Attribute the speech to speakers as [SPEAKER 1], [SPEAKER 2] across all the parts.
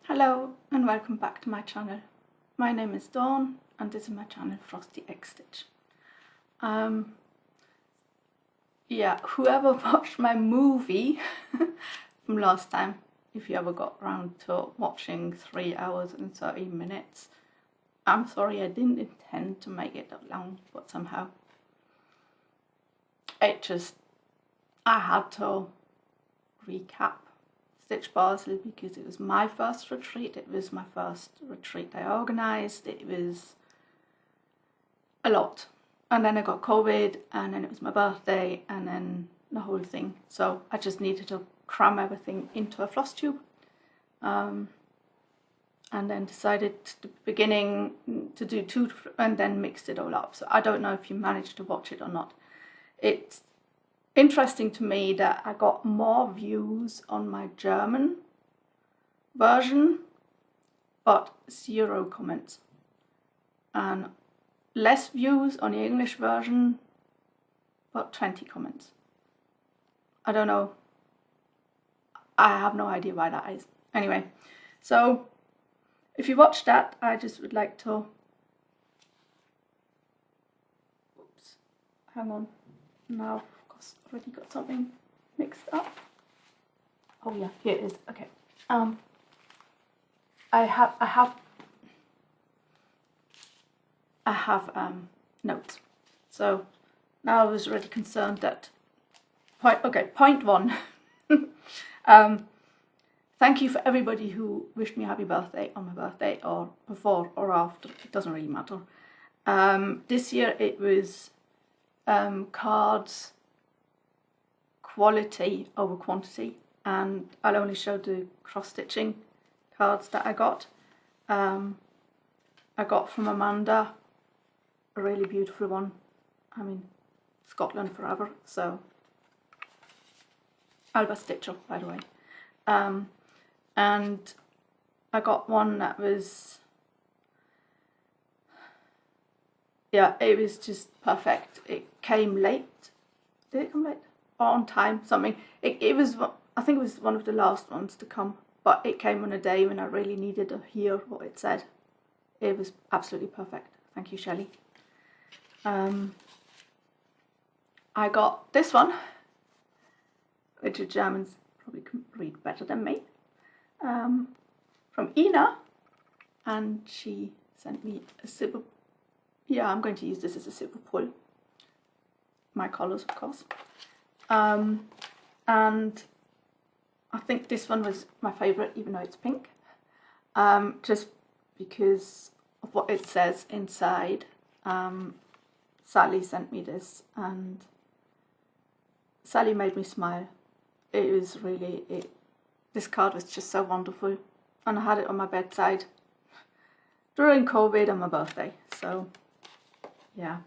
[SPEAKER 1] Hello and welcome back to my channel. My name is Dawn and this is my channel Frosty XStitch. Yeah, whoever watched my movie from last time, if you ever got around to watching 3 hours and 30 minutes, I'm sorry, I didn't intend to make it that long, but somehow I had to recap StitchBasel because it was my first retreat. It was my first retreat I organised. It was a lot. And then I got COVID, and then it was my birthday, and then the whole thing. So I just needed to cram everything into a Flosstube. And then decided at the beginning to do 2 and then mixed it all up. So I don't know if you managed to watch it or not. It's interesting to me that I got more views on my German version, but 0 comments, and less views on the English version, but 20 comments. I don't know. I have no idea why that is. Anyway, so if you watched that, I just would like to... Oops, hang on. Now already got something mixed up. Oh yeah, here it is. Okay. I have notes. So now I was already concerned that point 1. Thank you for everybody who wished me a happy birthday on my birthday, or before or after. It doesn't really matter. This year it was cards quality over quantity, and I'll only show the cross-stitching cards that I got. I got from Amanda a really beautiful one. I mean, Scotland forever, so Alba Stitcher, by the way. And I got one that was, yeah, it was just perfect. It came late. Did it come late? Or on time, something. It was, I think it was one of the last ones to come, but it came on a day when I really needed to hear what it said. It was absolutely perfect. Thank you, Shelley. I got this one, which the Germans probably can read better than me, from Ina, and she sent me a zipper. Yeah, I'm going to use this as a zipper pull. My colours, of course. And I think this one was my favourite, even though it's pink, just because of what it says inside. Sally sent me this, and Sally made me smile. It was really, this card was just so wonderful, and I had it on my bedside during COVID on my birthday, so yeah.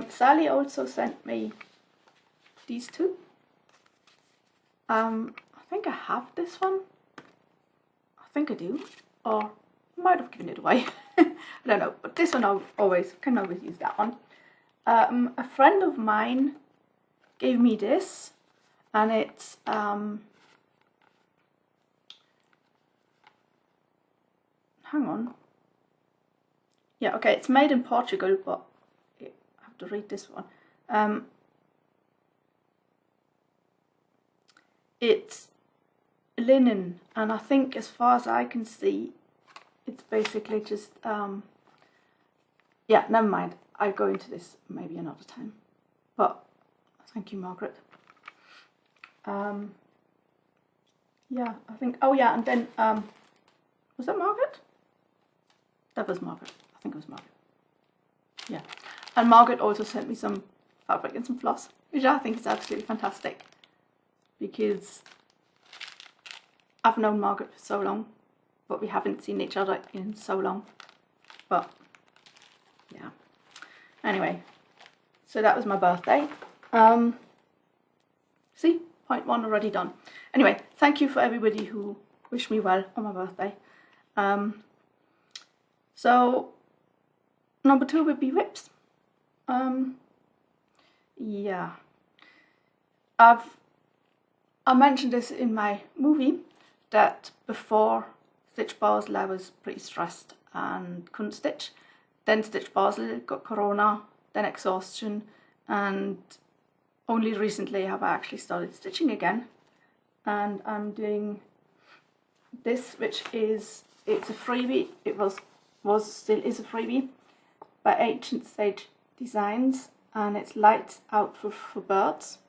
[SPEAKER 1] Sally also sent me these 2. I think I have this one. I think I do, or I might have given it away. I don't know, but this one I can always use that one. A friend of mine gave me this, and it's hang on. Yeah, okay, it's made in Portugal, but I have to read this one. It's linen, and I think, as far as I can see, it's basically just yeah, never mind, I'll go into this maybe another time, but thank you, Margaret. Yeah, I think, oh yeah, and then was that Margaret? That was Margaret. I think it was Margaret. Yeah, and Margaret also sent me some fabric and some floss, which I think is absolutely fantastic, because I've known Margaret for so long, but we haven't seen each other in so long. But yeah, anyway, so that was my birthday. See, point 1 already done. Anyway, thank you for everybody who wished me well on my birthday. So number 2 would be whips. Yeah, I mentioned this in my movie, that before StitchBasel I was pretty stressed and couldn't stitch. Then StitchBasel got corona, then exhaustion, and only recently have I actually started stitching again. And I'm doing this, which is, it's a freebie, it still is a freebie, by XStitch Designs, and it's lights out for birds.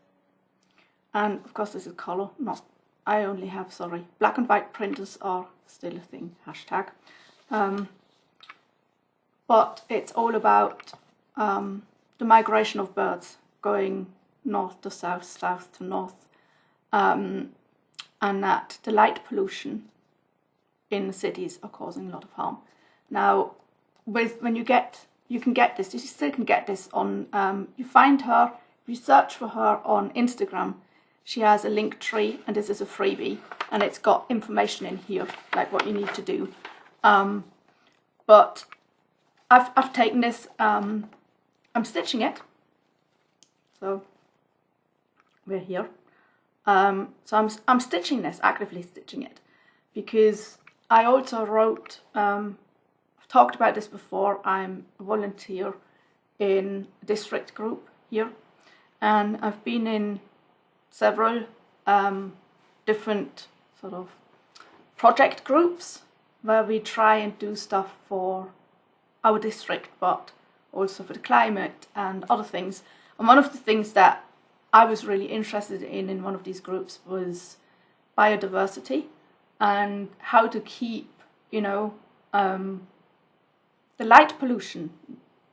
[SPEAKER 1] And of course this is colour, not, I only have, sorry, black and white printers are still a thing, hashtag. But it's all about the migration of birds going north to south, south to north, and that the light pollution in the cities are causing a lot of harm. Now, when you can get this, you still can get this on, you find her, if you search for her on Instagram, she has a link tree, and this is a freebie, and it's got information in here, like what you need to do. But I've taken this, I'm stitching it, so we're here. So I'm stitching this, actively stitching it, because I also wrote, I've talked about this before, I'm a volunteer in a district group here, and I've been in several different sort of project groups where we try and do stuff for our district, but also for the climate and other things. And one of the things that I was really interested in one of these groups was biodiversity and how to keep, you know, the light pollution,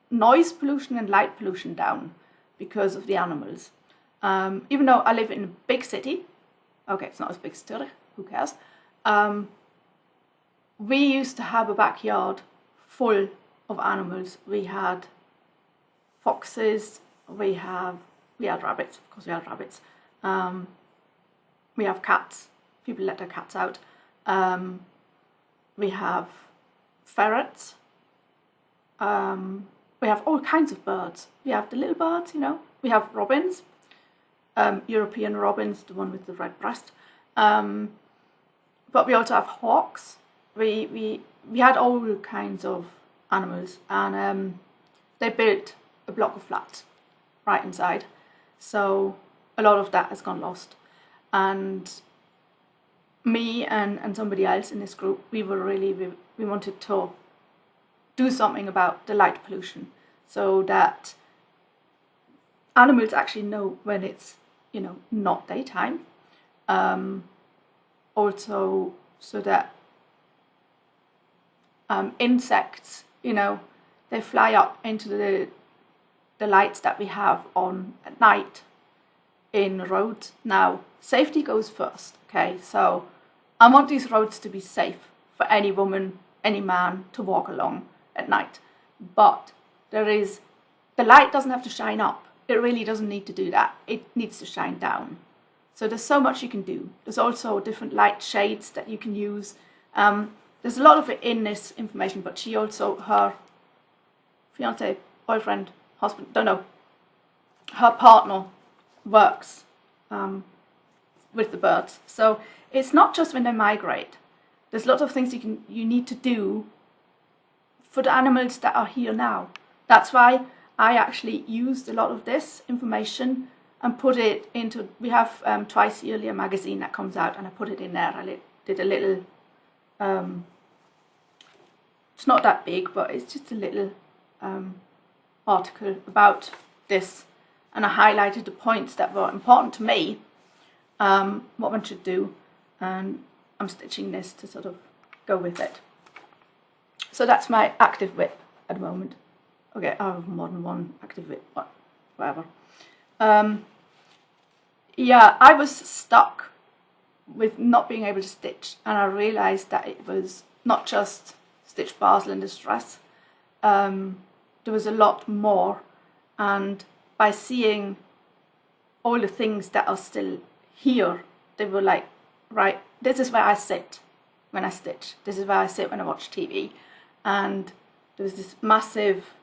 [SPEAKER 1] noise pollution and light pollution down because of the animals. Even though I live in a big city, okay, it's not as big as Zurich, who cares? We used to have a backyard full of animals. We had foxes, we had rabbits, of course we had rabbits. We have cats, people let their cats out. We have ferrets. We have all kinds of birds. We have the little birds, you know. We have robins, European robins, the one with the red breast. But we also have hawks. We had all kinds of animals, and they built a block of flats right inside. So a lot of that has gone lost. And me and somebody else in this group, we wanted to do something about the light pollution, so that animals actually know when it's, you know, not daytime. Also, so that insects, you know, they fly up into the lights that we have on at night in roads. Now, safety goes first, okay? So I want these roads to be safe for any woman, any man to walk along at night. But the light doesn't have to shine up. It really doesn't need to do that. It needs to shine down. So there's so much you can do. There's also different light shades that you can use. There's a lot of it in this information, but she also, her fiance, boyfriend, husband, don't know, her partner works with the birds. So it's not just when they migrate. There's lots of things you need to do for the animals that are here now. That's why I actually used a lot of this information and put it into, we have twice yearly a magazine that comes out, and I put it in there. I did a little, it's not that big, but it's just a little article about this, and I highlighted the points that were important to me, what one should do, and I'm stitching this to sort of go with it. So that's my active whip at the moment. Okay, I have more than one active whip, but whatever. Yeah, I was stuck with not being able to stitch, and I realised that it was not just StitchBasel in distress. There was a lot more, and by seeing all the things that are still here, they were like, right, this is where I sit when I stitch. This is where I sit when I watch TV. And there was this massive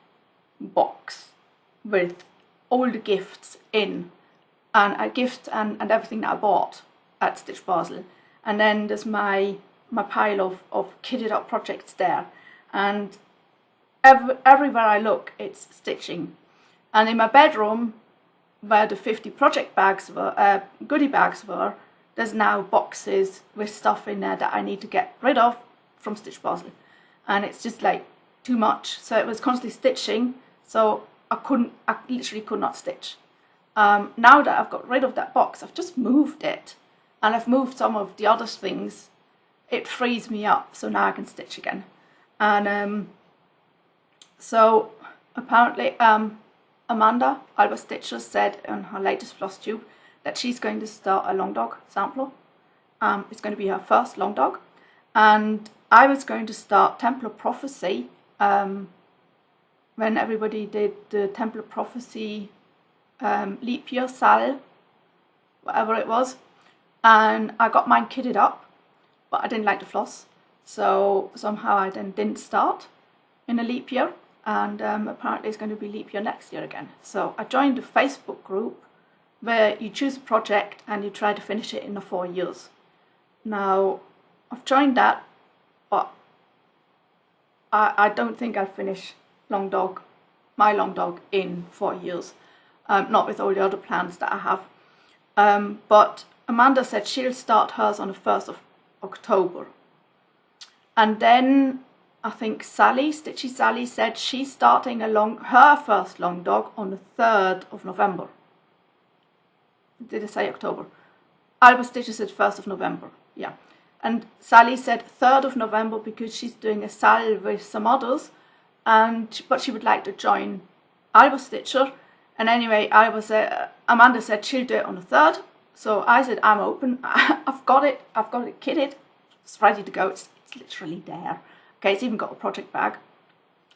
[SPEAKER 1] box with all the gifts in, and a gift and everything that I bought at StitchBasel. And then there's my my pile of kitted up projects there, and everywhere I look it's stitching. And in my bedroom, where the 50 project bags were, goodie bags were, there's now boxes with stuff in there that I need to get rid of from StitchBasel, and it's just like too much. So it was constantly stitching, so I literally could not stitch. Now that I've got rid of that box, I've just moved it, and I've moved some of the other things. It frees me up, so now I can stitch again. And so apparently Amanda, Alba Stitcher, said on her latest Flosstube that she's going to start a long dog sampler. It's going to be her first long dog, and I was going to start Templar Prophecy when everybody did the Templar Prophecy leap year SAL, whatever it was, and I got mine kitted up, but I didn't like the floss, so somehow I then didn't start in a leap year, and apparently it's going to be leap year next year again. So I joined a Facebook group where you choose a project and you try to finish it in the 4 years. Now, I've joined that, but I don't think I'll finish my long dog in 4 years. Not with all the other plans that I have. But Amanda said she'll start hers on the 1st of October. And then I think Stitchy Sally said she's starting her first long dog on the 3rd of November. Did I say October? Alba Stitcher said 1st of November, yeah. And Sally said 3rd of November because she's doing a SAL with some others, but she would like to join Alba Stitcher. And anyway, Amanda said she'll do it on the 3rd. So I said I'm open. I've got it kitted. It's ready to go. It's literally there. Okay, it's even got a project bag,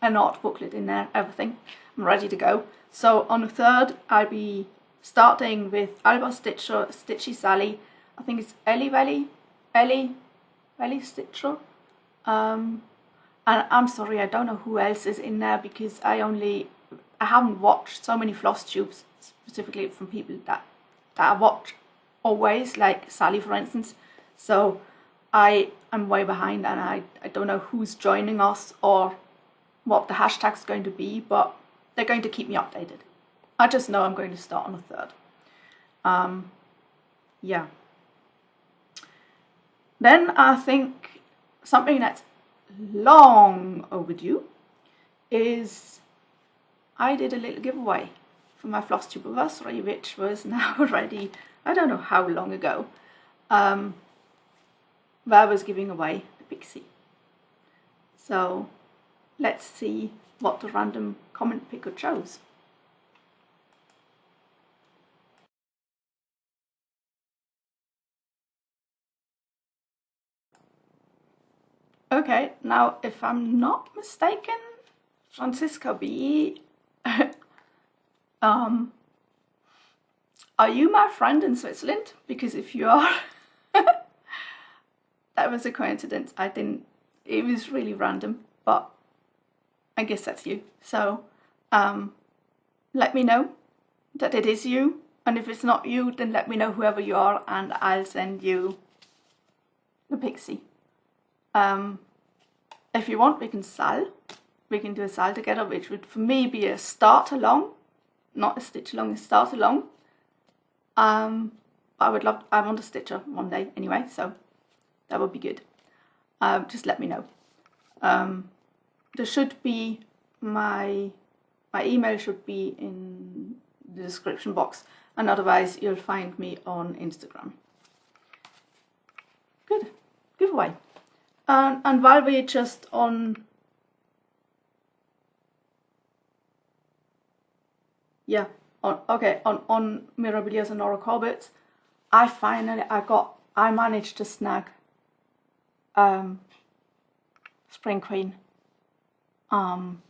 [SPEAKER 1] an art booklet in there, everything. I'm ready to go. So on the 3rd, I'll be starting with Alba Stitcher, Stitchy Sally. I think it's Ellie Stitcher. And I'm sorry, I don't know who else is in there because I haven't watched so many Flosstubes specifically from people that I watch always, like Sally for instance. So I'm way behind, and I don't know who's joining us or what the hashtag's going to be, but they're going to keep me updated. I just know I'm going to start on the 3rd. Yeah. Then I think something that's long overdue is I did a little giveaway for my Flosstube anniversary, which was now already, I don't know how long ago, where I was giving away the pixie. So let's see what the random comment picker chose. Okay, now if I'm not mistaken, Francisca B, are you my friend in Switzerland? Because if you are, that was a coincidence. It was really random, but I guess that's you. So let me know that it is you, and if it's not you, then let me know whoever you are and I'll send you the pixie. If you want, we can do a SAL together, which would for me be a start along, not a stitch along, a start along. I want a stitcher one day anyway, so that would be good. Just let me know. There should be my email should be in the description box, and otherwise you'll find me on Instagram. Good giveaway. And while we're just on, yeah, on Mirabilias and Nora Corbett's, I managed to snag Spring Queen.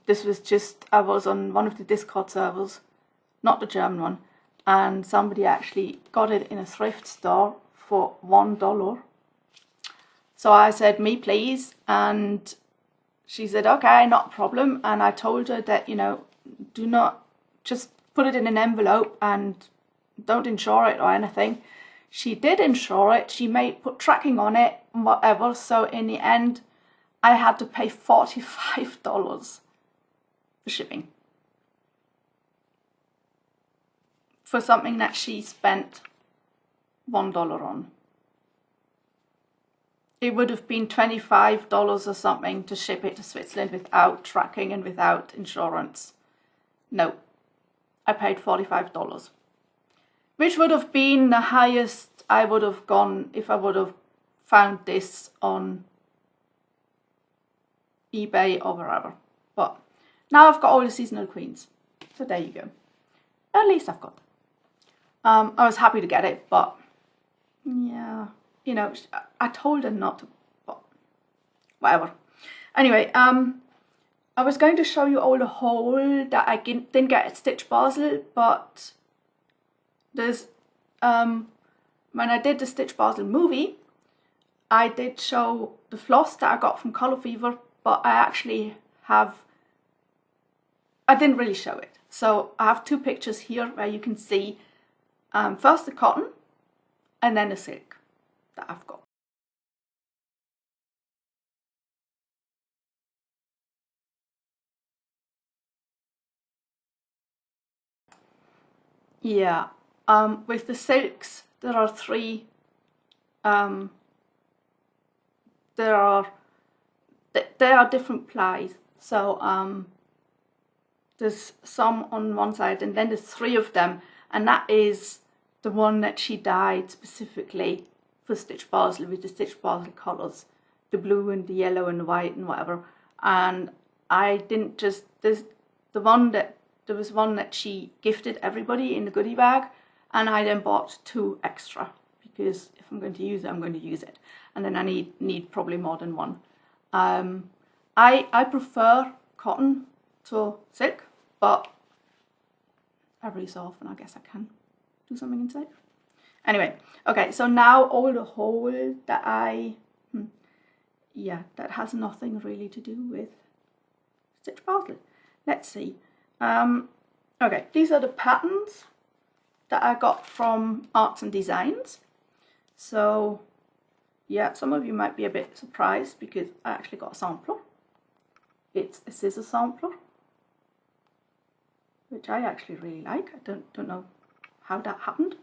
[SPEAKER 1] This was just, I was on one of the Discord servers, not the German one, and somebody actually got it in a thrift store for $1. So I said, me please, and she said, okay, not a problem. And I told her that, do not just put it in an envelope and don't insure it or anything. She did insure it, she put tracking on it and whatever, so in the end I had to pay $45 for shipping. For something that she spent $1 on. It would have been $25 or something to ship it to Switzerland without tracking and without insurance. No, I paid $45. Which would have been the highest I would have gone if I would have found this on eBay or wherever. But now I've got all the seasonal queens. So there you go. At least I've got them. I was happy to get it, but yeah, you know, I told her not to, but whatever. Anyway, I was going to show you all the haul that I didn't get at StitchBasel, but there's, when I did the StitchBasel movie, I did show the floss that I got from Color Fever, but I didn't really show it. So I have two pictures here where you can see first the cotton and then the silk that I've got. Yeah, with the silks there are three, they are different plies. So there's some on one side and then there's three of them, and that is the one that she dyed specifically for StitchBasel with the StitchBasel colours, the blue and the yellow and the white and whatever. And I didn't just, there was one that she gifted everybody in the goodie bag, and I then bought two extra because if I'm going to use it, I'm going to use it, and then I need probably more than one. I prefer cotton to silk, but every so often I guess I can do something inside. Anyway, okay, so now all the haul that that has nothing really to do with StitchBasel. Let's see. Okay, these are the patterns that I got from Arts and Designs. So yeah, some of you might be a bit surprised because I actually got a sampler. It's a scissor sampler, which I actually really like. I don't know how that happened.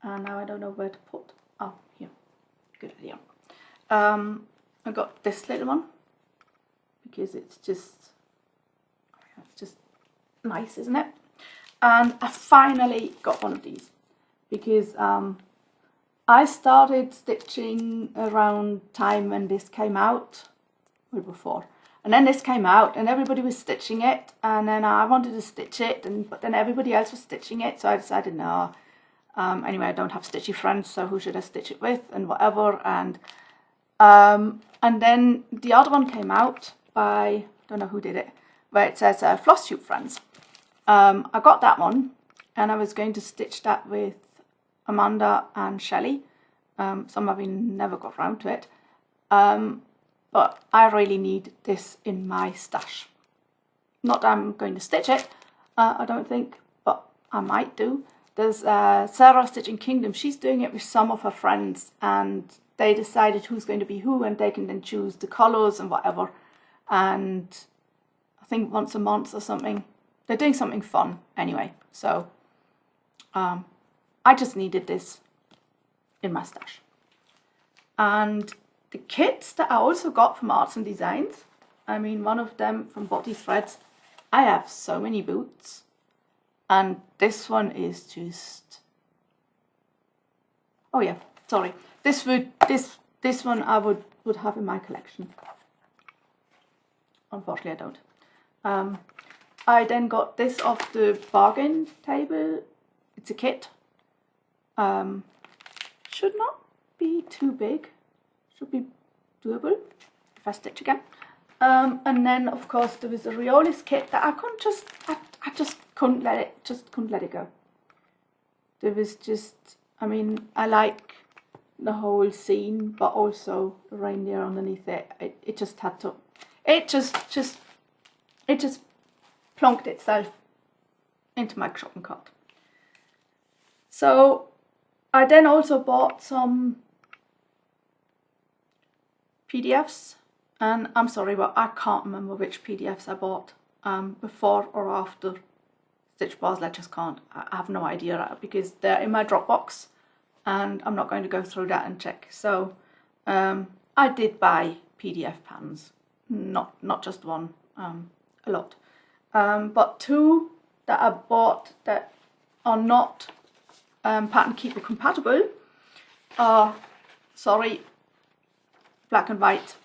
[SPEAKER 1] And now I don't know where to put. Oh, here. Good idea. I got this little one because it's just nice, isn't it? And I finally got one of these because I started stitching around time when this came out, well before, and then this came out and everybody was stitching it, and then I wanted to stitch it, but then everybody else was stitching it, so I decided no. Anyway, I don't have stitchy friends, so who should I stitch it with and whatever, and then the other one came out by, I don't know who did it, where it says Flosstube Friends. I got that one and I was going to stitch that with Amanda and Shelley. Some of you never got round to it. But I really need this in my stash. Not that I'm going to stitch it, I don't think, but I might do. There's Sarah Stitching Kingdom. She's doing it with some of her friends, and they decided who's going to be who, and they can then choose the colours and whatever. And I think once a month or something. They're doing something fun anyway. So I just needed this in my stash. And the kits that I also got from Arts and Designs, I mean, one of them from Body Threads. I have so many boots, and this one is just, oh yeah, sorry, this one I would have in my collection. Unfortunately I don't. I then got this off the bargain table. It's a kit. Should not be too big. Should be doable if I stitch again. And then of course there was a Riolis kit that I couldn't just, I just couldn't let it go. There was just, I mean, I like the whole scene, but also the reindeer underneath it. It just had to, it just plonked itself into my shopping cart. So I then also bought some PDFs, and I'm sorry, but I can't remember which PDFs I bought before or after StitchBasel. I just can't. I have no idea because they're in my Dropbox and I'm not going to go through that and check. So I did buy PDF patterns, not just one, a lot. But two that I bought that are not Pattern Keeper compatible are, sorry, black and white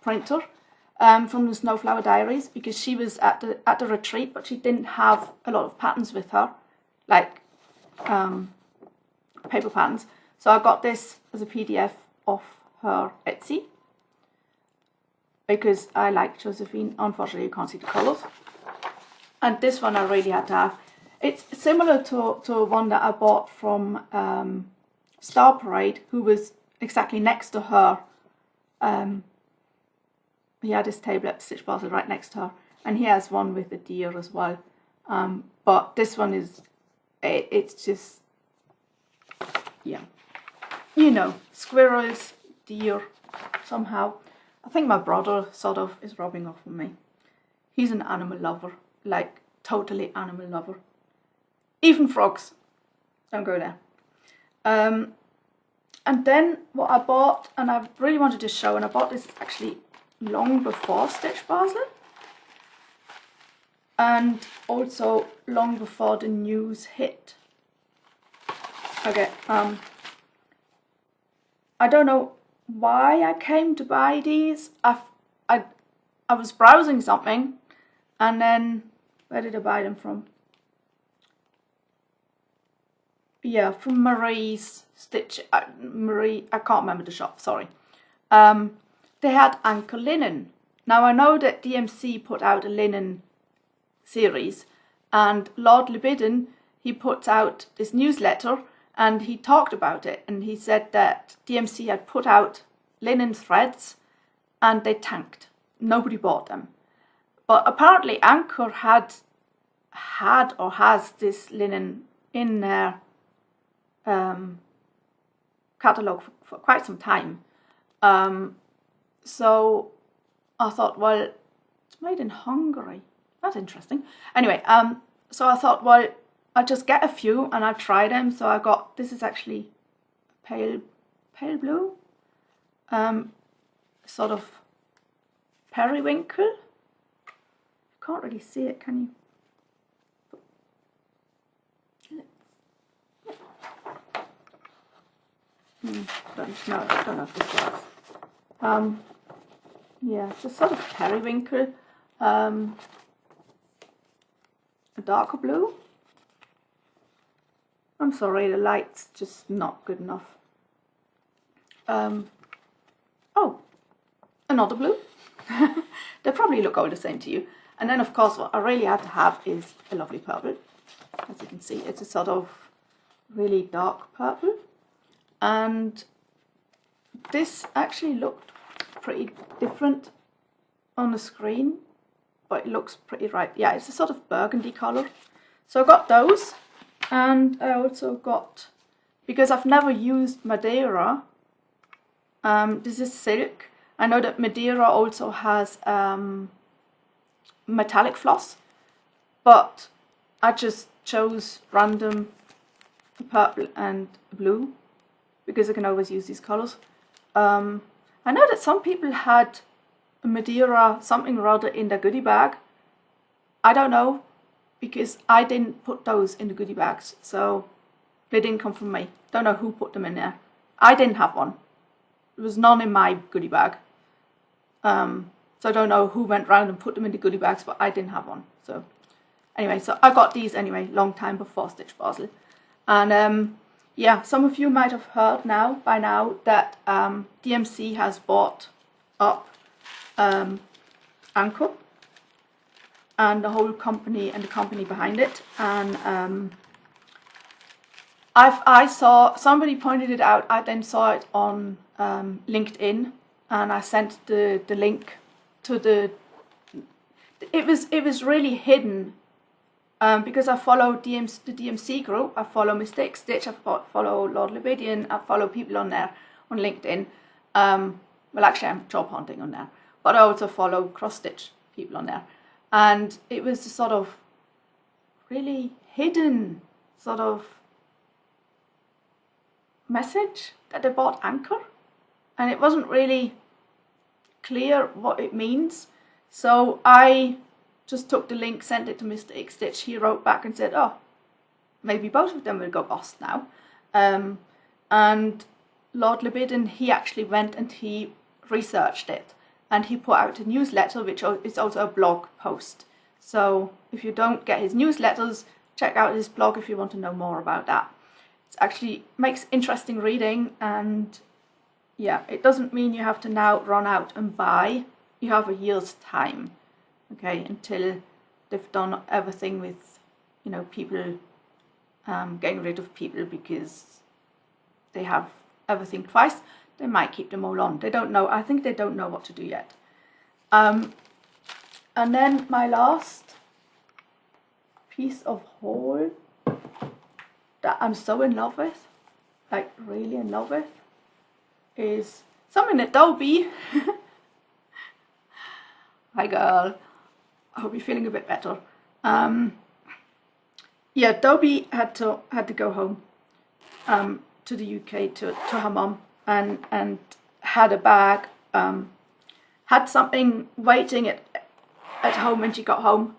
[SPEAKER 1] printer from the Snowflower Diaries, because she was at the retreat, but she didn't have a lot of patterns with her, like paper patterns. So I got this as a PDF off her Etsy because I like Josephine. Unfortunately, you can't see the colours. And this one I really had to have. It's similar to one that I bought from Star Parade, who was exactly next to her. He had his table at StitchBasel right next to her, and he has one with a deer as well. But this one is, it's just, yeah, you know, squirrels, deer, somehow. I think my brother sort of is rubbing off on me. He's an animal lover, like totally animal lover. Even frogs. Don't go there. And then what I bought, and I really wanted to show, and I bought this actually long before StitchBasel, and also long before the news hit. Okay, I don't know why I came to buy these. I was browsing something, and then where did I buy them from? Yeah, from Marie's Stitch. Marie, I can't remember the shop. Sorry. They had Anchor linen. Now I know that DMC put out a linen series, and Lord Lebidden, he put out this newsletter and he talked about it, and he said that DMC had put out linen threads and they tanked. Nobody bought them. But apparently Anchor had or has this linen in their catalogue for quite some time. So I thought, well, it's made in Hungary. That's interesting. Anyway, so I thought, well, I'll just get a few and I'll try them. So I got, this is actually pale blue, sort of periwinkle. You can't really see it, can you? Don't know if this works. Yeah, it's a sort of periwinkle, a darker blue. I'm sorry, the light's just not good enough. Oh, another blue. They probably look all the same to you. And then of course what I really had to have is a lovely purple. As you can see, it's a sort of really dark purple. And this actually looked pretty different on the screen, but it looks pretty right. Yeah, it's a sort of burgundy colour. So I got those, and I also got, because I've never used Madeira, this is silk. I know that Madeira also has metallic floss, but I just chose random purple and blue because I can always use these colours. I know that some people had Madeira something or other in their goodie bag. I don't know, because I didn't put those in the goodie bags, so they didn't come from me. Don't know who put them in there. I didn't have one. There was none in my goodie bag. So I don't know who went round and put them in the goodie bags, but I didn't have one. So anyway, so I got these anyway, long time before StitchBasel. And yeah, some of you might have heard by now that DMC has bought up Anchor and the whole company and the company behind it. And I saw, somebody pointed it out, I then saw it on LinkedIn, and I sent the link to the, it was really hidden because I follow the DMC group, I follow Mr. XStitch, I follow Lord Levidian, I follow people on there on LinkedIn. Well, actually, I'm job hunting on there, but I also follow cross-stitch people on there. And it was a sort of really hidden sort of message that they bought Anchor, and it wasn't really clear what it means. So I just took the link, sent it to Mr. XStitch. He wrote back and said, oh, maybe both of them will go bust now. And Lord Levidian, he actually went and he researched it, and he put out a newsletter, which is also a blog post. So if you don't get his newsletters, check out his blog if you want to know more about that. It actually makes interesting reading, and yeah, it doesn't mean you have to now run out and buy. You have a year's time, okay, until they've done everything with, you know, people, getting rid of people because they have everything twice. They might keep them all on. They don't know. I think they don't know what to do yet. And then my last piece of haul that I'm so in love with, like really in love with, is something Adobe. Hi girl, I hope you're feeling a bit better. Yeah, Adobe had to go home to the UK to her mum, and had a bag, had something waiting at home when she got home,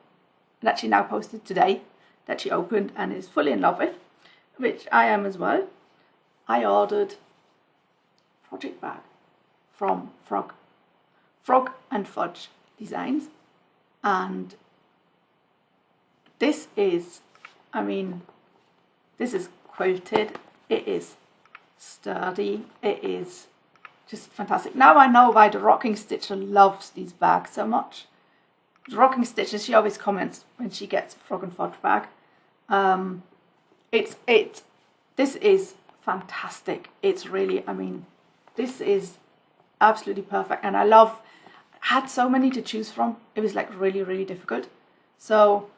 [SPEAKER 1] that she now posted today, that she opened and is fully in love with, which I am as well. I ordered a project bag from Frog and Fudge Designs, and this is, I mean, this is quilted, it is sturdy, it is just fantastic. Now I know why the Rocking Stitcher loves these bags so much. The Rocking Stitcher, she always comments when she gets a Frog and Fudge bag. This is fantastic. It's really, I mean, this is absolutely perfect, and I had so many to choose from. It was like really difficult. So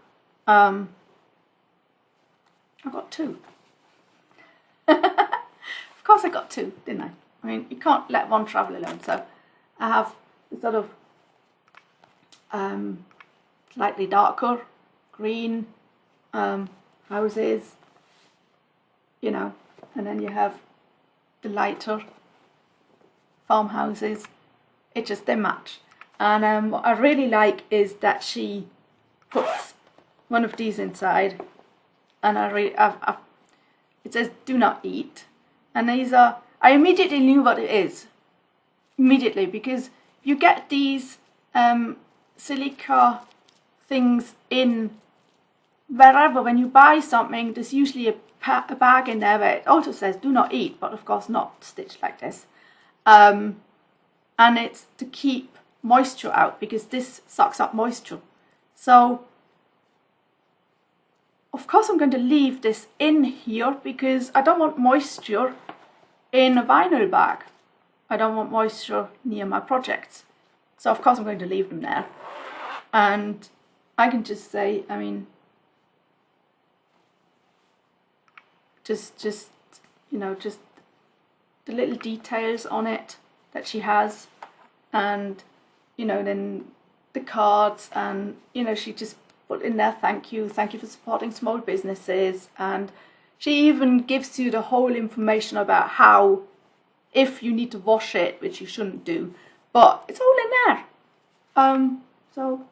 [SPEAKER 1] I got two. Of course I got two, didn't I? I mean, you can't let one travel alone. So I have the sort of slightly darker green houses, you know, and then you have the lighter farmhouses. It just, they match. And what I really like is that she puts one of these inside, and it says do not eat, and these are, I immediately knew what it is, immediately, because you get these silica things in wherever. When you buy something, there's usually a bag in there where it also says do not eat, but of course not stitched like this, and it's to keep moisture out, because this sucks up moisture. So of course I'm going to leave this in here, because I don't want moisture in a vinyl bag. I don't want moisture near my projects. So of course I'm going to leave them there. And I can just say, I mean, just you know, just the little details on it that she has, and you know, then the cards, and you know, she just put in there thank you for supporting small businesses, and she even gives you the whole information about how, if you need to wash it, which you shouldn't do, but it's all in there. So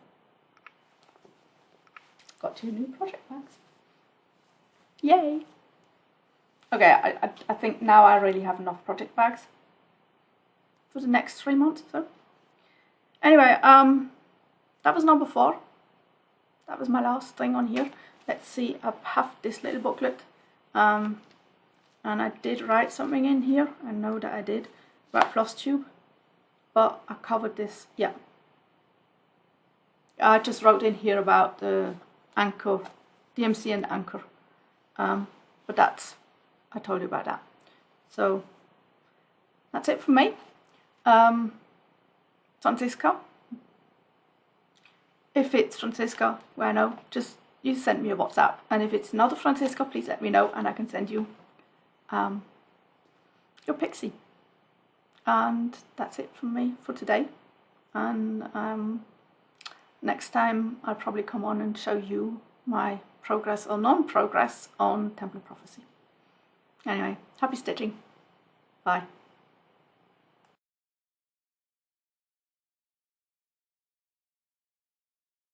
[SPEAKER 1] got 2 new project bags. Yay! Okay, I think now I really have enough project bags for the next 3 months or so. Anyway, that was number 4. That was my last thing on here. Let's see, I have this little booklet, and I did write something in here. I know that I did about Flosstube, but I covered this. Yeah, I just wrote in here about the Anchor, DMC and Anchor, but that's, I told you about that. So that's it from me. Francisco. If it's Francisco, well, no, just you send me a WhatsApp, and if it's not a Francisco, please let me know and I can send you your pixie. And that's it from me for today, and next time I'll probably come on and show you my progress or non-progress on Templar Prophecy. Anyway, happy stitching. Bye.